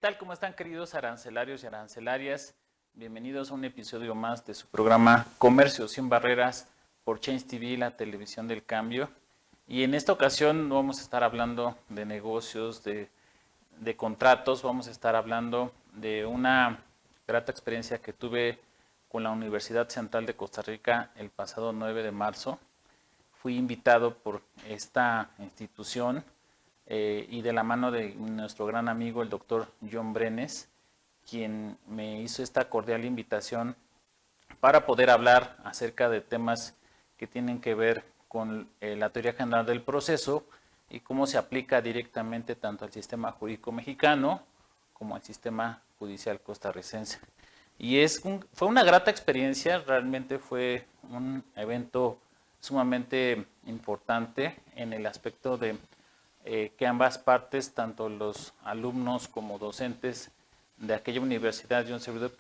¿Tal? ¿Cómo están, queridos arancelarios y arancelarias? Bienvenidos a un episodio más de su programa Comercio Sin Barreras por Change TV, la televisión del cambio. Y en esta ocasión no vamos a estar hablando de negocios, de contratos, vamos a estar hablando de una grata experiencia que tuve con la Universidad Central de Costa Rica el pasado 9 de marzo. Fui invitado por esta institución y de la mano de nuestro gran amigo, el doctor John Brenes, quien me hizo esta cordial invitación para poder hablar acerca de temas que tienen que ver con la teoría general del proceso y cómo se aplica directamente tanto al sistema jurídico mexicano como al sistema judicial costarricense. Y fue una grata experiencia, realmente fue un evento sumamente importante en el aspecto de que ambas partes, tanto los alumnos como docentes de aquella universidad, John Servidor,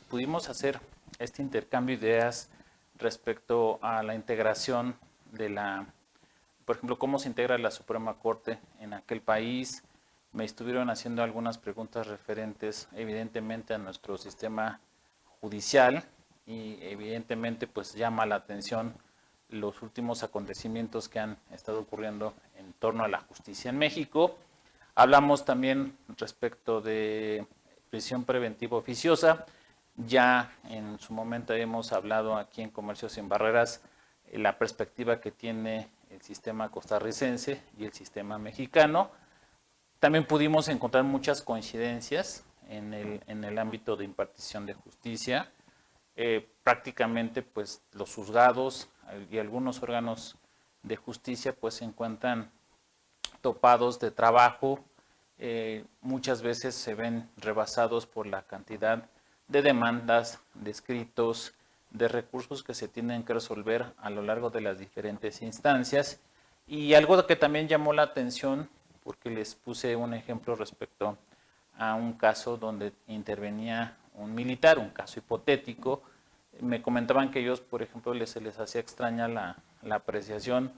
pudimos hacer este intercambio de ideas respecto a la integración de por ejemplo, cómo se integra la Suprema Corte en aquel país. Me estuvieron haciendo algunas preguntas referentes evidentemente a nuestro sistema judicial y evidentemente pues llama la atención los últimos acontecimientos que han estado ocurriendo en torno a la justicia en México. Hablamos también respecto de prisión preventiva oficiosa. Ya en su momento hemos hablado aquí en Comercio Sin Barreras la perspectiva que tiene el sistema costarricense y el sistema mexicano. También pudimos encontrar muchas coincidencias en el ámbito de impartición de justicia. Prácticamente pues los juzgados y algunos órganos de justicia pues se encuentran topados de trabajo, muchas veces se ven rebasados por la cantidad de demandas, de escritos, de recursos que se tienen que resolver a lo largo de las diferentes instancias. Y algo que también llamó la atención, porque les puse un ejemplo respecto a un caso donde intervenía un militar, un caso hipotético. Me comentaban que ellos, por ejemplo, se les hacía extraña la apreciación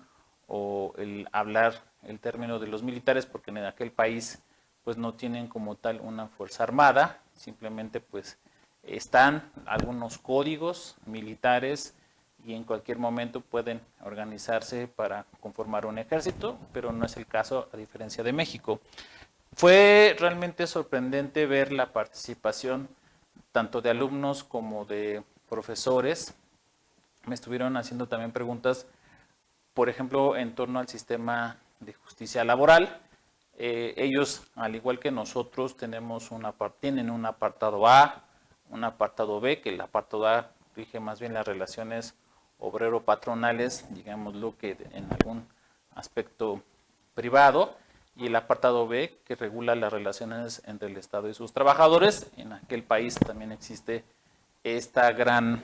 o el hablar el término de los militares, porque en aquel país pues no tienen como tal una fuerza armada, simplemente pues están algunos códigos militares y en cualquier momento pueden organizarse para conformar un ejército, pero no es el caso a diferencia de México. Fue realmente sorprendente ver la participación tanto de alumnos como de profesores. Me estuvieron haciendo también preguntas, por ejemplo, en torno al sistema de justicia laboral. Ellos, al igual que nosotros, tienen un apartado A, un apartado B, que el apartado A rige más bien las relaciones obrero-patronales, digámoslo que en algún aspecto privado, y el apartado B, que regula las relaciones entre el Estado y sus trabajadores. En aquel país también existe esta gran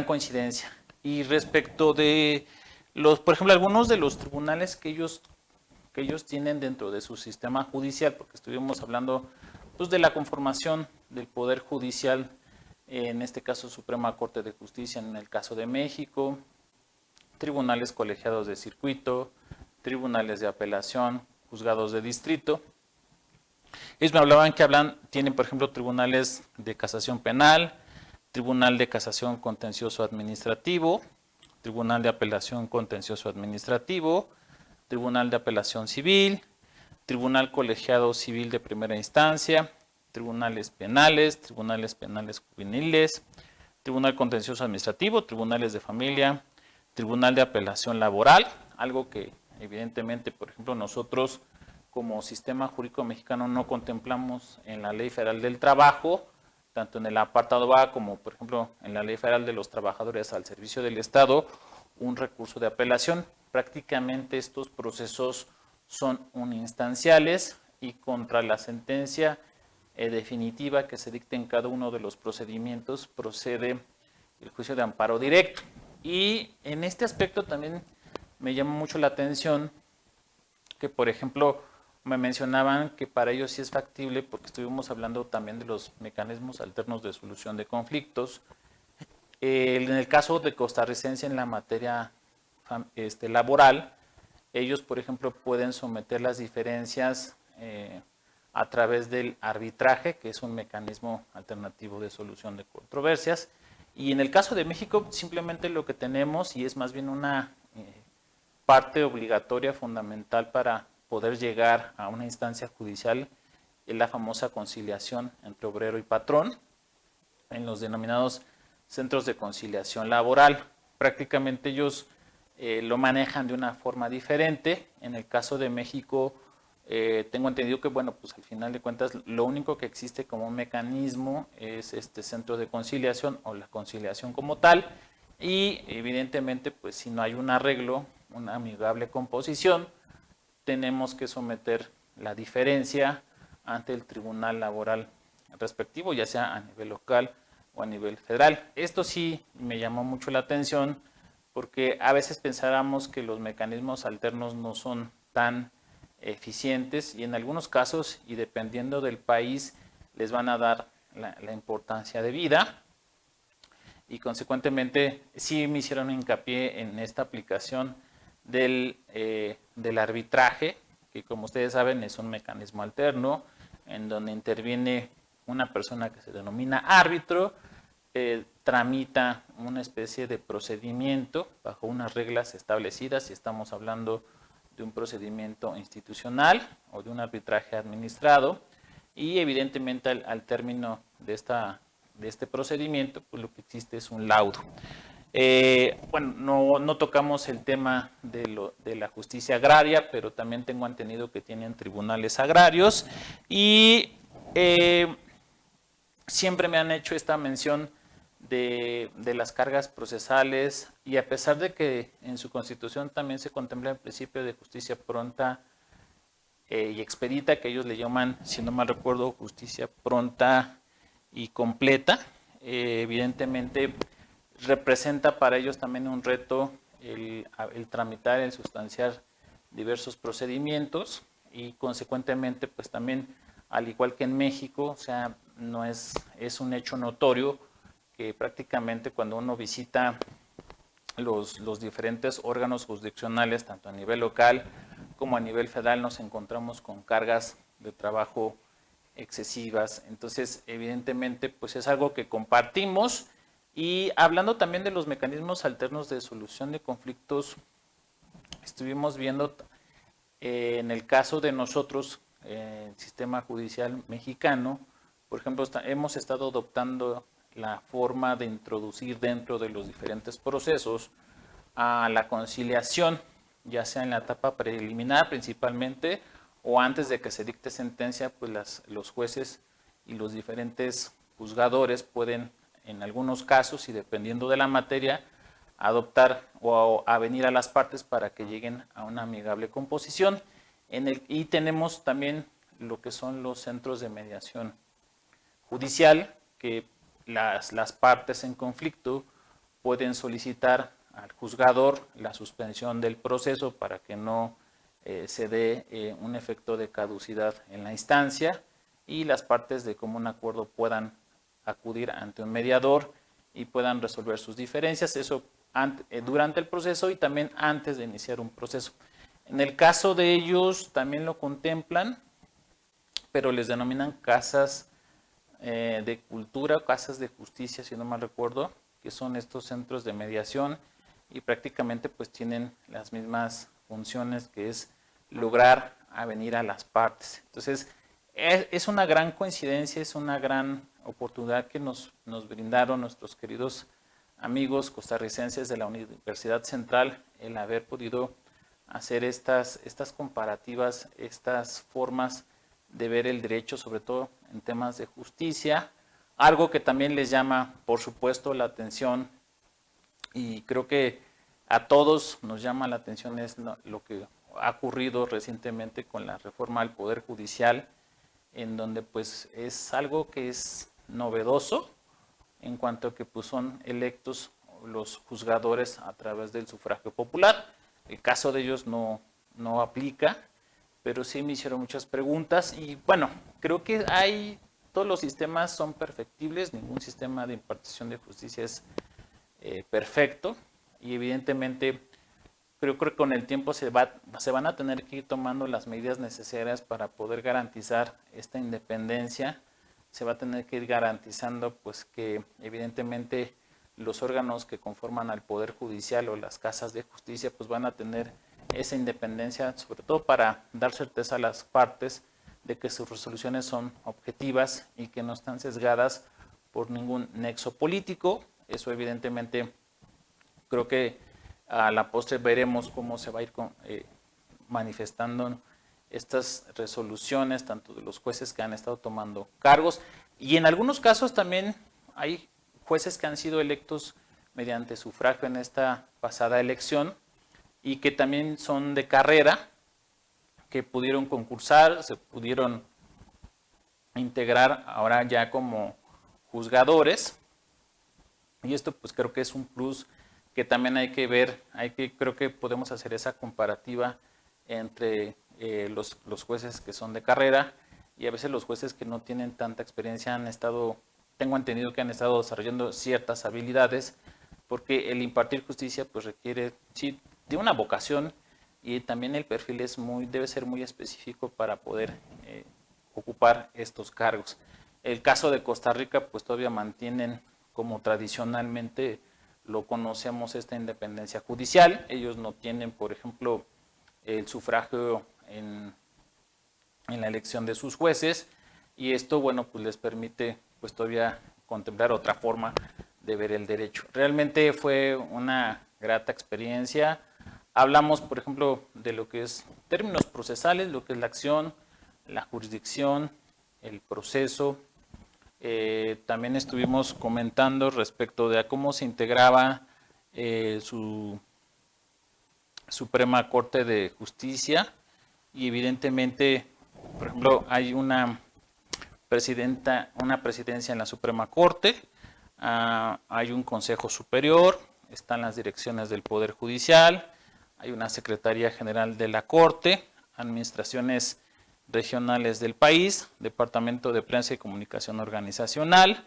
coincidencia. Y respecto de por ejemplo, algunos de los tribunales que ellos tienen dentro de su sistema judicial, porque estuvimos hablando pues, de la conformación del Poder Judicial, en este caso Suprema Corte de Justicia en el caso de México, tribunales colegiados de circuito, tribunales de apelación, juzgados de distrito. Ellos me hablaban que tienen, por ejemplo, tribunales de casación penal, tribunal de casación contencioso administrativo, tribunal de apelación contencioso administrativo, tribunal de apelación civil, tribunal colegiado civil de primera instancia, tribunales penales juveniles, tribunal contencioso administrativo, tribunales de familia, tribunal de apelación laboral, algo que evidentemente, por ejemplo, nosotros como sistema jurídico mexicano no contemplamos en la Ley Federal del Trabajo, tanto en el apartado A como, por ejemplo, en la Ley Federal de los Trabajadores al Servicio del Estado, un recurso de apelación. prácticamente estos procesos son uninstanciales y contra la sentencia definitiva que se dicte en cada uno de los procedimientos procede el juicio de amparo directo. Y en este aspecto también me llama mucho la atención que, por ejemplo, me mencionaban que para ellos sí es factible, porque estuvimos hablando también de los mecanismos alternos de solución de conflictos. En el caso de costarricense en la materia laboral, ellos, por ejemplo, pueden someter las diferencias a través del arbitraje, que es un mecanismo alternativo de solución de controversias. Y en el caso de México, simplemente lo que tenemos, y es más bien una parte obligatoria fundamental para poder llegar a una instancia judicial, es la famosa conciliación entre obrero y patrón en los denominados centros de conciliación laboral. Prácticamente ellos lo manejan de una forma diferente. En el caso de México, tengo entendido que, bueno, pues al final de cuentas, lo único que existe como un mecanismo es este centro de conciliación o la conciliación como tal. Y evidentemente, pues si no hay un arreglo, una amigable composición, tenemos que someter la diferencia ante el tribunal laboral respectivo, ya sea a nivel local o a nivel federal. Esto sí me llamó mucho la atención porque a veces pensáramos que los mecanismos alternos no son tan eficientes y en algunos casos, y dependiendo del país, les van a dar la importancia debida. Y consecuentemente sí me hicieron hincapié en esta aplicación del arbitraje, que como ustedes saben es un mecanismo alterno en donde interviene una persona que se denomina árbitro, tramita una especie de procedimiento bajo unas reglas establecidas, si estamos hablando de un procedimiento institucional o de un arbitraje administrado, y evidentemente al término de este procedimiento, pues lo que existe es un laudo. Bueno, no tocamos el tema de la justicia agraria, pero también tengo entendido que tienen tribunales agrarios y siempre me han hecho esta mención de las cargas procesales, y a pesar de que en su constitución también se contempla el principio de justicia pronta y expedita, que ellos le llaman, si no mal recuerdo, justicia pronta y completa, evidentemente representa para ellos también un reto el tramitar, el sustanciar diversos procedimientos, y consecuentemente pues también, al igual que en México, o sea, no es un hecho notorio que prácticamente cuando uno visita los diferentes órganos jurisdiccionales, tanto a nivel local como a nivel federal, nos encontramos con cargas de trabajo excesivas. Entonces, evidentemente, pues es algo que compartimos. Y hablando también de los mecanismos alternos de solución de conflictos, estuvimos viendo en el caso de nosotros, el sistema judicial mexicano, por ejemplo, hemos estado adoptando la forma de introducir dentro de los diferentes procesos a la conciliación, ya sea en la etapa preliminar principalmente o antes de que se dicte sentencia, pues los jueces y los diferentes juzgadores pueden, en algunos casos y dependiendo de la materia, adoptar o avenir a las partes para que lleguen a una amigable composición. Y tenemos también lo que son los centros de mediación judicial, que las partes en conflicto pueden solicitar al juzgador la suspensión del proceso para que no se dé un efecto de caducidad en la instancia, y las partes de común acuerdo puedan acudir ante un mediador y puedan resolver sus diferencias, eso durante el proceso y también antes de iniciar un proceso. En el caso de ellos también lo contemplan, pero les denominan casas de cultura, casas de justicia, si no mal recuerdo, que son estos centros de mediación, y prácticamente pues tienen las mismas funciones, que es lograr avenir a las partes. Entonces, es una gran coincidencia, es una gran oportunidad que nos brindaron nuestros queridos amigos costarricenses de la Universidad Central, el haber podido hacer estas comparativas, estas formas de ver el derecho, sobre todo en temas de justicia. Algo que también les llama, por supuesto, la atención, y creo que a todos nos llama la atención es lo que ha ocurrido recientemente con la reforma al Poder Judicial, en donde pues es algo que es novedoso en cuanto a que pues son electos los juzgadores a través del sufragio popular. El caso de ellos no aplica, pero sí me hicieron muchas preguntas y bueno, creo que todos los sistemas son perfectibles, ningún sistema de impartición de justicia es perfecto y evidentemente creo que con el tiempo se van a tener que ir tomando las medidas necesarias para poder garantizar esta independencia. Se va a tener que ir garantizando pues que evidentemente los órganos que conforman al Poder Judicial o las casas de justicia pues van a tener esa independencia, sobre todo para dar certeza a las partes de que sus resoluciones son objetivas y que no están sesgadas por ningún nexo político. Eso evidentemente creo que a la postre veremos cómo se va a ir manifestando estas resoluciones, tanto de los jueces que han estado tomando cargos, y en algunos casos también hay jueces que han sido electos mediante sufragio en esta pasada elección y que también son de carrera, que pudieron concursar, se pudieron integrar ahora ya como juzgadores, y esto pues creo que es un plus que también hay que ver, creo que podemos hacer esa comparativa entre los jueces que son de carrera y a veces los jueces que no tienen tanta experiencia tengo entendido que han estado desarrollando ciertas habilidades, porque el impartir justicia pues requiere sí de una vocación y también el perfil debe ser muy específico para poder ocupar estos cargos. El caso de Costa Rica pues todavía mantienen como tradicionalmente lo conocemos esta independencia judicial. Ellos no tienen, por ejemplo, el sufragio en la elección de sus jueces y esto, bueno, pues les permite pues todavía contemplar otra forma de ver el derecho. Realmente fue una grata experiencia. Hablamos, por ejemplo, de lo que es términos procesales, lo que es la acción, la jurisdicción, el proceso. También estuvimos comentando respecto de cómo se integraba su Suprema Corte de Justicia y evidentemente, por ejemplo, hay una presidencia en la Suprema Corte, hay un Consejo Superior, están las direcciones del Poder Judicial, hay una Secretaría General de la Corte, administraciones regionales del país, Departamento de Prensa y Comunicación Organizacional,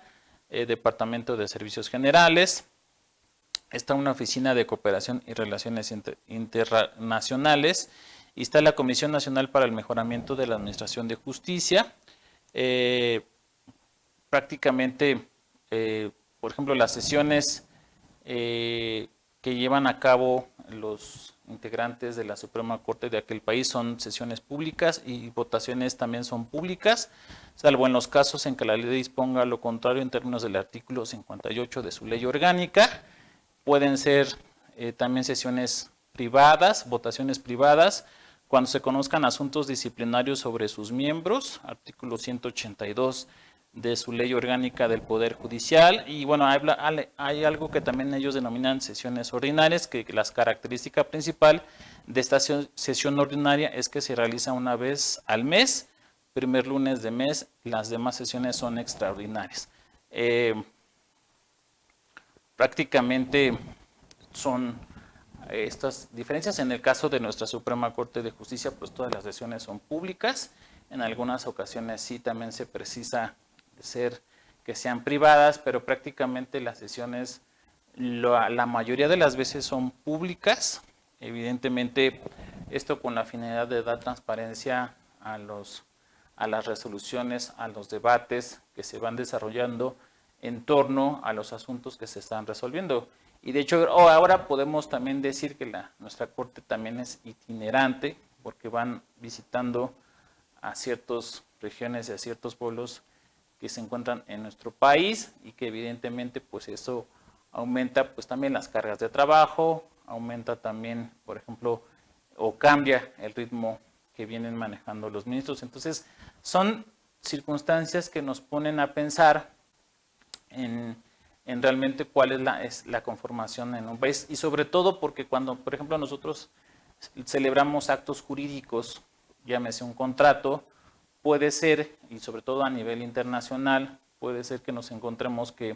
Departamento de Servicios Generales, está una Oficina de Cooperación y Relaciones Internacionales, y está la Comisión Nacional para el Mejoramiento de la Administración de Justicia. Prácticamente, por ejemplo, las sesiones que llevan a cabo los integrantes de la Suprema Corte de aquel país son sesiones públicas y votaciones también son públicas, salvo en los casos en que la ley disponga lo contrario en términos del artículo 58 de su ley orgánica. Pueden ser también sesiones privadas, votaciones privadas, cuando se conozcan asuntos disciplinarios sobre sus miembros, artículo 182 de su ley orgánica del Poder Judicial. Y bueno, hay algo que también ellos denominan sesiones ordinarias, que las características principal de esta sesión ordinaria es que se realiza una vez al mes, primer lunes de mes, las demás sesiones son extraordinarias. Prácticamente son estas diferencias. En el caso de nuestra Suprema Corte de Justicia, pues todas las sesiones son públicas. En algunas ocasiones sí también se precisa que sean privadas, pero prácticamente las sesiones, la mayoría de las veces son públicas. Evidentemente, esto con la finalidad de dar transparencia a las resoluciones, a los debates que se van desarrollando en torno a los asuntos que se están resolviendo. Y de hecho, ahora podemos también decir que nuestra Corte también es itinerante, porque van visitando a ciertas regiones y a ciertos pueblos que se encuentran en nuestro país y que evidentemente pues eso aumenta pues también las cargas de trabajo, aumenta también, por ejemplo, o cambia el ritmo que vienen manejando los ministros. Entonces, son circunstancias que nos ponen a pensar en en realmente cuál es la conformación en un país. Y sobre todo porque cuando, por ejemplo, nosotros celebramos actos jurídicos, llámese un contrato, puede ser, y sobre todo a nivel internacional, puede ser que nos encontremos que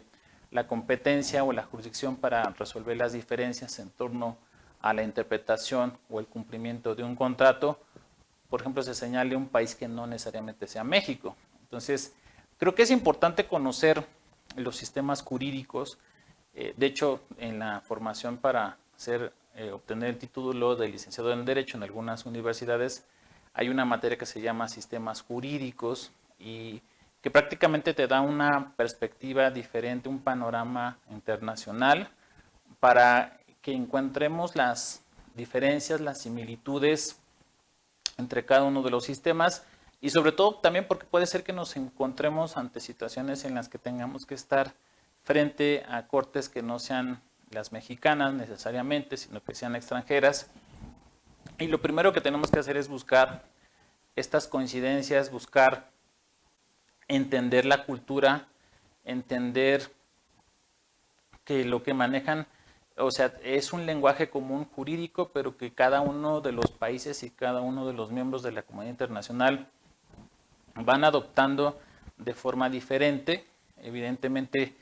la competencia o la jurisdicción para resolver las diferencias en torno a la interpretación o el cumplimiento de un contrato, por ejemplo, se señale un país que no necesariamente sea México. Entonces, creo que es importante conocer los sistemas jurídicos. De hecho, en la formación para obtener el título de licenciado en Derecho en algunas universidades, hay una materia que se llama sistemas jurídicos y que prácticamente te da una perspectiva diferente, un panorama internacional para que encontremos las diferencias, las similitudes entre cada uno de los sistemas y sobre todo también porque puede ser que nos encontremos ante situaciones en las que tengamos que estar frente a cortes que no sean las mexicanas necesariamente, sino que sean extranjeras. Y lo primero que tenemos que hacer es buscar estas coincidencias, buscar entender la cultura, entender que lo que manejan, o sea, es un lenguaje común jurídico, pero que cada uno de los países y cada uno de los miembros de la comunidad internacional van adoptando de forma diferente. Evidentemente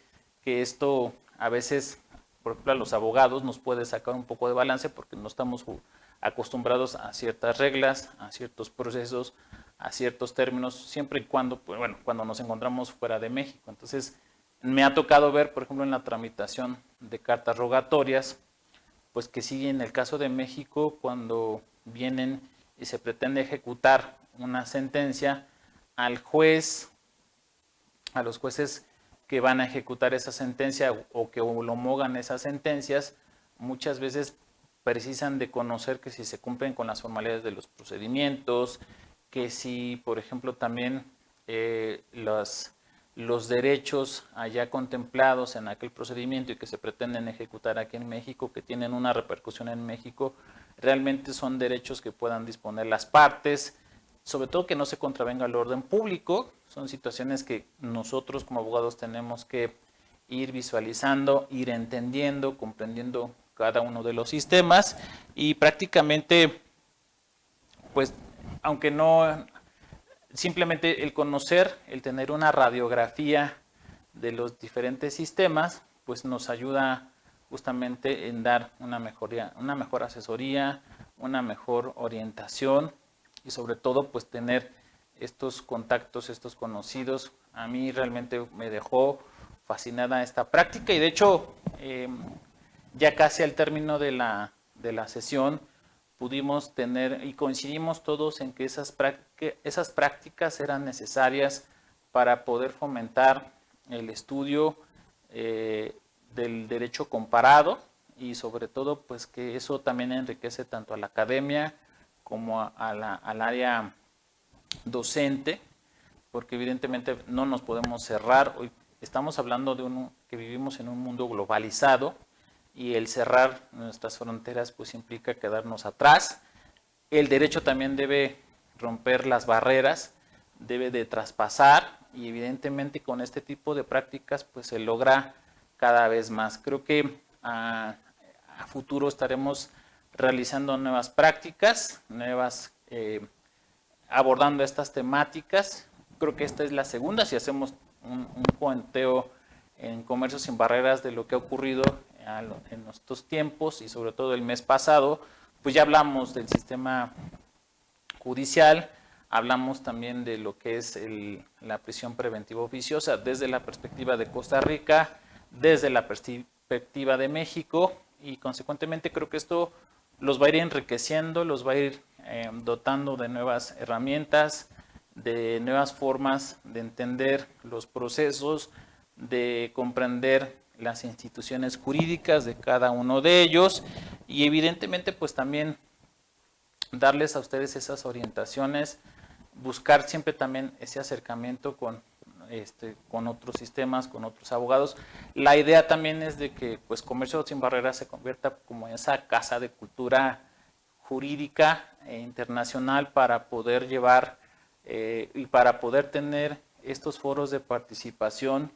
que esto a veces, por ejemplo, a los abogados nos puede sacar un poco de balance porque no estamos acostumbrados a ciertas reglas, a ciertos procesos, a ciertos términos, siempre y cuando, pues, bueno, cuando nos encontramos fuera de México. Entonces, me ha tocado ver, por ejemplo, en la tramitación de cartas rogatorias, pues que sí, en el caso de México, cuando vienen y se pretende ejecutar una sentencia, al juez, a los jueces que van a ejecutar esa sentencia o que homologan esas sentencias, muchas veces precisan de conocer que si se cumplen con las formalidades de los procedimientos, que si, por ejemplo, también los derechos allá contemplados en aquel procedimiento y que se pretenden ejecutar aquí en México, que tienen una repercusión en México, realmente son derechos que puedan disponer las partes, sobre todo que no se contravenga el orden público. Son situaciones que nosotros como abogados tenemos que ir visualizando, ir entendiendo, comprendiendo cada uno de los sistemas y prácticamente, pues, aunque no, simplemente el conocer, el tener una radiografía de los diferentes sistemas, pues nos ayuda justamente en dar una mejor asesoría, una mejor orientación y sobre todo pues tener estos contactos, estos conocidos. A mí realmente me dejó fascinada esta práctica y de hecho ya casi al término de la sesión pudimos tener y coincidimos todos en que esas prácticas eran necesarias para poder fomentar el estudio del derecho comparado y sobre todo pues que eso también enriquece tanto a la academia como al área docente, porque evidentemente no nos podemos cerrar. Hoy estamos hablando de que vivimos en un mundo globalizado y el cerrar nuestras fronteras pues implica quedarnos atrás. El derecho también debe romper las barreras, debe de traspasar y evidentemente con este tipo de prácticas pues se logra cada vez más. Creo que a futuro estaremos realizando nuevas prácticas, abordando estas temáticas. Creo que esta es la segunda, si hacemos un conteo en Comercio Sin Barreras de lo que ha ocurrido en estos tiempos y sobre todo el mes pasado, pues ya hablamos del sistema judicial, hablamos también de lo que es la prisión preventiva oficiosa desde la perspectiva de Costa Rica, desde la perspectiva de México y consecuentemente creo que esto los va a ir enriqueciendo, los va a ir dotando de nuevas herramientas, de nuevas formas de entender los procesos, de comprender las instituciones jurídicas de cada uno de ellos y evidentemente pues también darles a ustedes esas orientaciones, buscar siempre también ese acercamiento con otros sistemas, con otros abogados. La idea también es de que pues Comercio Sin Barreras se convierta como esa casa de cultura jurídica e internacional para poder llevar y para poder tener estos foros de participación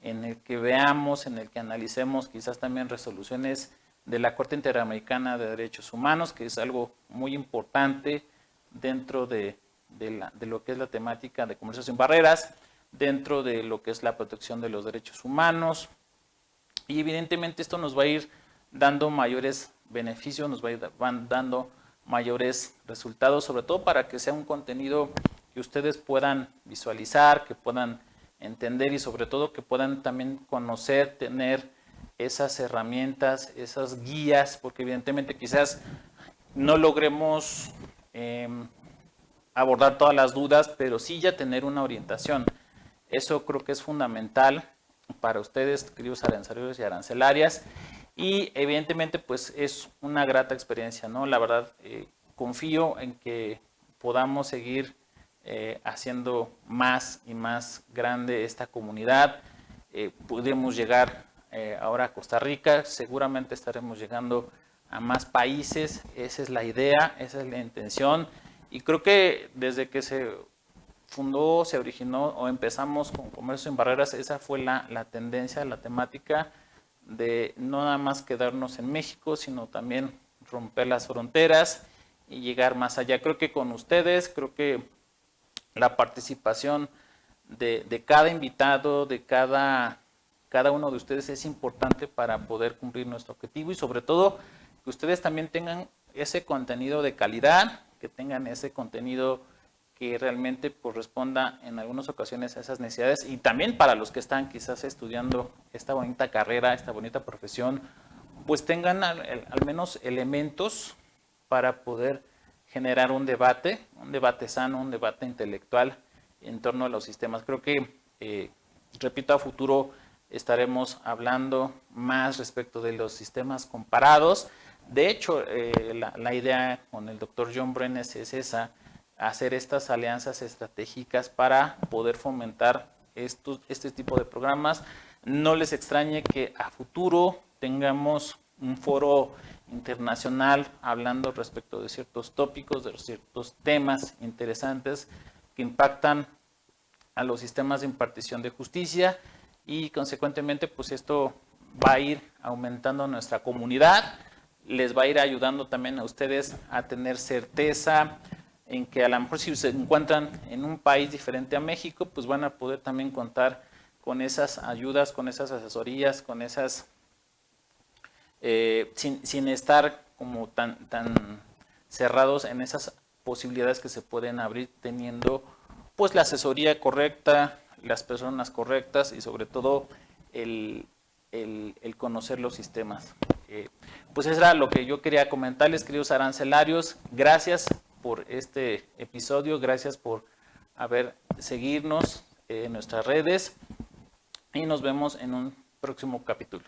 en el que veamos, en el que analicemos quizás también resoluciones de la Corte Interamericana de Derechos Humanos, que es algo muy importante dentro de lo que es la temática de comercio sin barreras, dentro de lo que es la protección de los derechos humanos. Y evidentemente esto nos va a ir dando mayores beneficios, nos van dando mayores resultados, sobre todo para que sea un contenido que ustedes puedan visualizar, que puedan entender y sobre todo que puedan también conocer, tener esas herramientas, esas guías, porque evidentemente quizás no logremos abordar todas las dudas, pero sí ya tener una orientación. Eso creo que es fundamental para ustedes, queridos arancelarios y arancelarias, y evidentemente pues es una grata experiencia, ¿no? La verdad, confío en que podamos seguir haciendo más y más grande esta comunidad. Podemos llegar ahora a Costa Rica, seguramente estaremos llegando a más países, esa es la idea, esa es la intención, y creo que desde que se fundó, se originó o empezamos con Comercio sin Barreras, esa fue la tendencia, la temática de no nada más quedarnos en México, sino también romper las fronteras y llegar más allá. Creo que con ustedes, creo que la participación de cada invitado, de cada uno de ustedes es importante para poder cumplir nuestro objetivo y sobre todo que ustedes también tengan ese contenido de calidad, que tengan ese contenido que realmente corresponda en algunas ocasiones a esas necesidades y también para los que están quizás estudiando esta bonita carrera, esta bonita profesión, pues tengan al menos elementos para poder generar un debate sano, un debate intelectual en torno a los sistemas. Creo que, repito, a futuro estaremos hablando más respecto de los sistemas comparados. De hecho, la idea con el doctor John Brenes es esa, hacer estas alianzas estratégicas para poder fomentar este tipo de programas. No les extrañe que a futuro tengamos un foro internacional hablando respecto de ciertos tópicos, de ciertos temas interesantes que impactan a los sistemas de impartición de justicia y consecuentemente pues esto va a ir aumentando nuestra comunidad, les va a ir ayudando también a ustedes a tener certeza en que a lo mejor si se encuentran en un país diferente a México, pues van a poder también contar con esas ayudas, con esas asesorías, con esas, sin estar como tan cerrados en esas posibilidades que se pueden abrir teniendo pues la asesoría correcta, las personas correctas y sobre todo el conocer los sistemas. Pues eso era lo que yo quería comentarles, queridos arancelarios. Gracias por este episodio, gracias por seguirnos en nuestras redes y nos vemos en un próximo capítulo.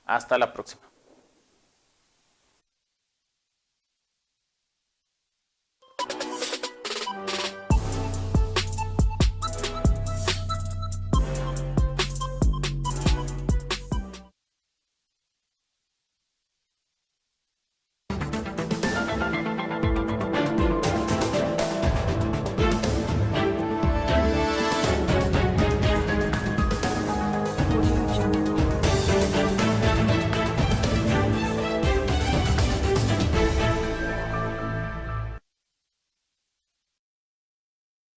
Hasta la próxima.